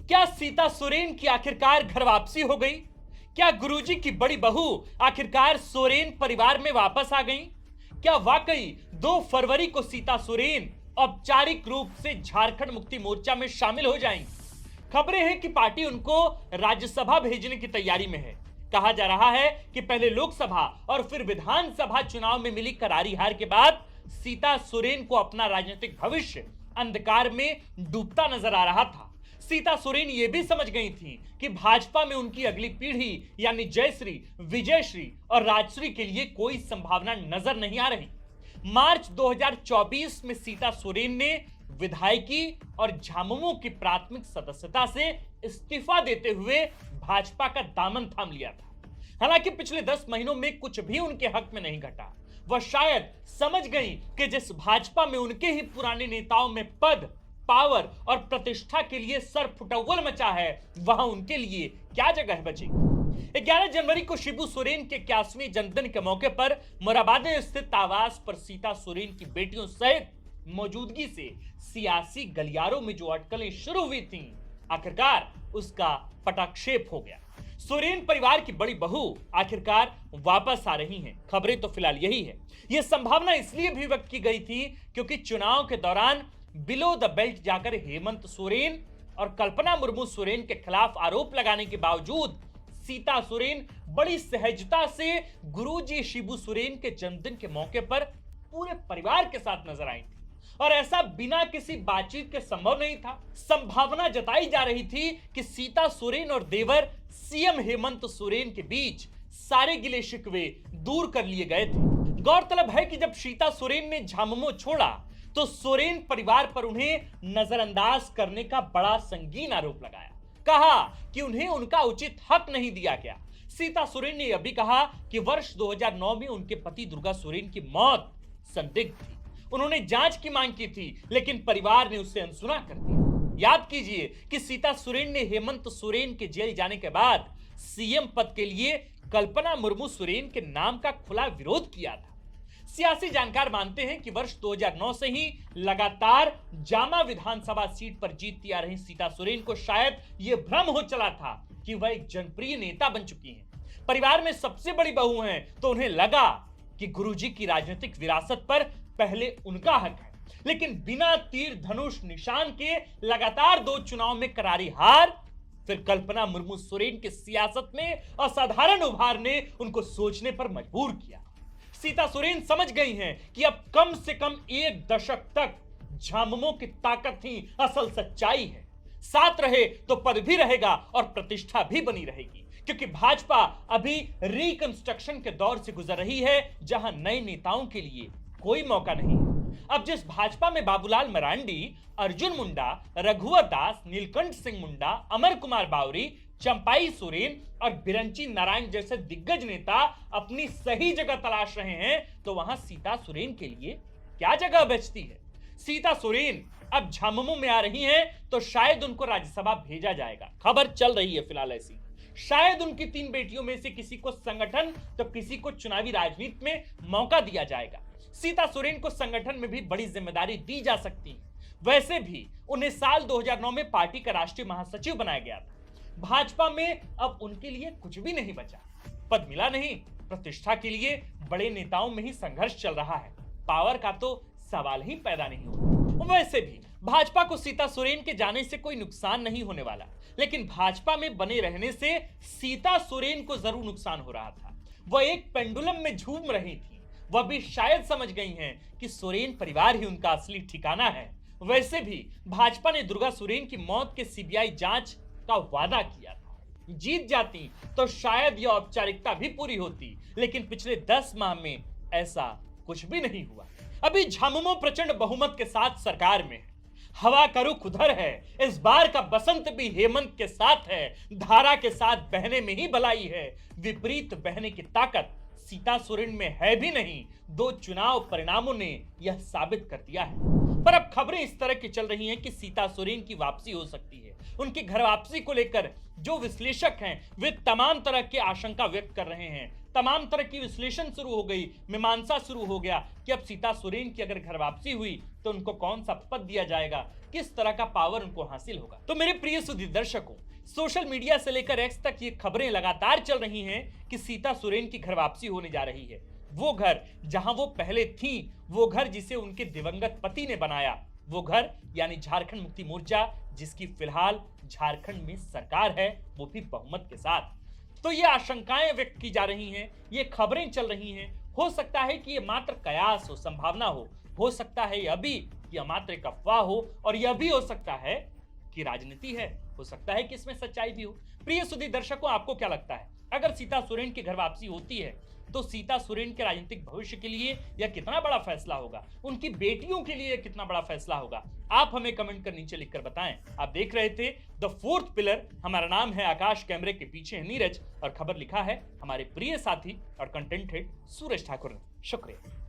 क्या सीता सोरेन की आखिरकार घर वापसी हो गई? क्या गुरुजी की बड़ी बहू आखिरकार सोरेन परिवार में वापस आ गई? क्या वाकई 2 फरवरी को सीता सोरेन औपचारिक रूप से झारखंड मुक्ति मोर्चा में शामिल हो जाएंगी? खबरें हैं कि पार्टी उनको राज्यसभा भेजने की तैयारी में है। कहा जा रहा है कि पहले लोकसभा और फिर विधानसभा चुनाव में मिली करारी हार के बाद सीता सोरेन को अपना राजनीतिक भविष्य अंधकार में डूबता नजर आ रहा था। सीता सोरेन ये भी समझ गई थी कि भाजपा में उनकी अगली पीढ़ी यानी जयश्री, विजयश्री और राजश्री के लिए कोई संभावना नजर नहीं आ रही। मार्च 2024 में सीता सोरेन ने विधायकी और झामुमो की प्राथमिक सदस्यता से इस्तीफा देते हुए भाजपा का दामन थाम लिया था। हालांकि पिछले 10 महीनों में कुछ भी उनके हक में नहीं घटा। वह शायद समझ गई कि जिस भाजपा में उनके ही पुराने नेताओं में पद, पावर और प्रतिष्ठा के लिए सर फुटौल मचा है, वहां उनके लिए क्या जगह बचेगी। 11 जनवरी को शिबू सोरेन के 81वें जन्मदिन के मौके पर मोराबाद स्थित आवास पर सीता सोरेन की बेटियों सहित मौजूदगी से सियासी गलियारों में जो अटकलें शुरू हुई थीं, आखिरकार उसका पटाक्षेप हो गया। सोरेन परिवार की बड़ी बहू आखिरकार वापस आ रही हैं। खबरें तो फिलहाल यही है। यह संभावना इसलिए भी व्यक्त की गई थी क्योंकि चुनाव के दौरान बिलो द बेल्ट जाकर हेमंत सोरेन और कल्पना मुर्मू सोरेन के खिलाफ आरोप लगाने के बावजूद सीता सोरेन बड़ी सहजता से गुरुजी शिबू सोरेन के जन्मदिन के मौके पर पूरे परिवार के साथ नजर आई थी, और ऐसा बिना किसी बातचीत के संभव नहीं था। संभावना जताई जा रही थी कि सीता सोरेन और देवर सीएम हेमंत सोरेन के बीच सारे गिले शिकवे दूर कर लिए गए थे। गौरतलब है कि जब सीता सोरेन ने झामुमो छोड़ा तो सोरेन परिवार पर उन्हें नजरअंदाज करने का बड़ा संगीन आरोप लगाया। कहा कि उन्हें उनका उचित हक नहीं दिया गया। सीता सोरेन ने यह भी कहा कि वर्ष 2009 में उनके पति दुर्गा सोरेन की मौत संदिग्ध थी। उन्होंने जांच की मांग की थी, लेकिन परिवार ने उसे अनसुना कर दिया। याद कीजिए कि सीता सोरेन ने हेमंत सोरेन के जेल जाने के बाद सीएम पद के लिए कल्पना मुर्मू सोरेन के नाम का खुला विरोध किया था। सियासी जानकार मानते हैं कि वर्ष 2009 से ही लगातार जामा विधानसभा सीट पर जीतती आ रही सीता सोरेन को शायद यह भ्रम हो चला था कि वह एक जनप्रिय नेता बन चुकी हैं। परिवार में सबसे बड़ी बहू हैं, तो उन्हें लगा कि गुरुजी की राजनीतिक विरासत पर पहले उनका हक है। लेकिन बिना तीर धनुष निशान के लगातार 2 चुनाव में करारी हार, फिर कल्पना मुर्मू सोरेन की सियासत में असाधारण उभार ने उनको सोचने पर मजबूर किया। सीता सोरेन समझ गई हैं कि अब कम से कम 1 दशक तक झामुमो की ताकत ही असल सच्चाई है। साथ रहे तो पद भी रहेगा और प्रतिष्ठा भी बनी रहेगी, क्योंकि भाजपा अभी रिकंस्ट्रक्शन के दौर से गुजर रही है, जहां नए नेताओं के लिए कोई मौका नहीं है। अब जिस भाजपा में बाबूलाल मरांडी, अर्जुन मुंडा, रघुवर दास, नीलकंठ सिंह मुंडा, अमर कुमार बावरी, चंपाई सोरेन और बिरंची नारायण जैसे दिग्गज नेता अपनी सही जगह तलाश रहे हैं, तो वहां सीता सोरेन के लिए क्या जगह बचती है। सीता सोरेन अब झामुमो में आ रही हैं, तो शायद उनको राज्यसभा भेजा जाएगा। खबर चल रही है फिलहाल ऐसी। शायद उनकी 3 बेटियों में से किसी को संगठन तो किसी को चुनावी राजनीति में मौका दिया जाएगा। सीता सोरेन को संगठन में भी बड़ी जिम्मेदारी दी जा सकती है। वैसे भी उन्हें साल 2009 में पार्टी का राष्ट्रीय महासचिव बनाया गया था। भाजपा में अब उनके लिए कुछ भी नहीं बचा। पद मिला नहीं, प्रतिष्ठा के लिए बड़े नेताओं में ही संघर्ष चल रहा है। पावर का तो सवाल ही पैदा नहीं होता। वैसे भी भाजपा को सीता सोरेन के जाने से कोई नुकसान नहीं होने वाला, लेकिन भाजपा में बने रहने से सीता सोरेन को जरूर नुकसान हो रहा था। वह एक पेंडुलम में झूम रही थी। वह भी शायद समझ गई हैं कि सोरेन परिवार ही उनका असली ठिकाना है। वैसे भी भाजपा ने दुर्गा सोरेन की मौत के सीबीआई जांच का वादा किया था। जीत जाती तो शायद यह औपचारिकता भी पूरी होती, लेकिन पिछले 10 माह में ऐसा कुछ भी नहीं हुआ। अभी झामुमो प्रचंड बहुमत के साथ सरकार में है। हवा का रुख उधर है। इस बार का बसंत भी हेमंत के साथ है। धारा के साथ बहने में ही भलाई है। विपरीत बहने की ताकत सीता सोरेन में है भी नहीं। 2 चुनाव परिणामों ने यह साबित कर दिया है। पर अब खबरें इस तरह की चल रही हैं कि सीता सोरेन की वापसी हो सकती है। उनकी घर वापसी को लेकर जो विश्लेषक हैं वे तमाम तरह की आशंका व्यक्त कर रहे हैं। तमाम तरह की विश्लेषण शुरू हो गई, मीमांसा शुरू हो गया कि अब सीता सोरेन की अगर घर वापसी हुई तो उनको कौन सा पद दिया जाएगा, किस तरह का पावर उनको हासिल होगा। तो मेरे प्रिय सुधी दर्शकों, सोशल मीडिया से लेकर एक्स तक ये खबरें लगातार चल रही हैं कि सीता सोरेन की घर वापसी होने जा रही है। वो घर जहां वो पहले थी, वो घर जिसे उनके दिवंगत पति ने बनाया, वो घर यानी झारखंड मुक्ति मोर्चा, जिसकी फिलहाल झारखंड में सरकार है, वो भी बहुमत के साथ। तो ये आशंकाएं व्यक्त की जा रही हैं, ये खबरें चल रही हैं। हो सकता है कि ये मात्र कयास हो, संभावना हो सकता है यह भी कि यह मात्र एक अफवाह हो, और यह भी हो सकता है कि राजनीति है, हो सकता है कि इसमें सच्चाई भी हो। प्रिय सुधी दर्शकों, आपको क्या लगता है, अगर सीता सोरेन की घर वापसी होती है तो सीता सोरेन के राजनीतिक भविष्य के लिए यह कितना बड़ा फैसला होगा, उनकी बेटियों के लिए कितना बड़ा फैसला होगा? आप हमें कमेंट कर नीचे लिखकर बताएं। आप देख रहे थे द फोर्थ पिलर। हमारा नाम है आकाश, कैमरे के पीछे है नीरज, और खबर लिखा है हमारे प्रिय साथी और कंटेंट हेड सूरज ठाकुर ने। शुक्रिया।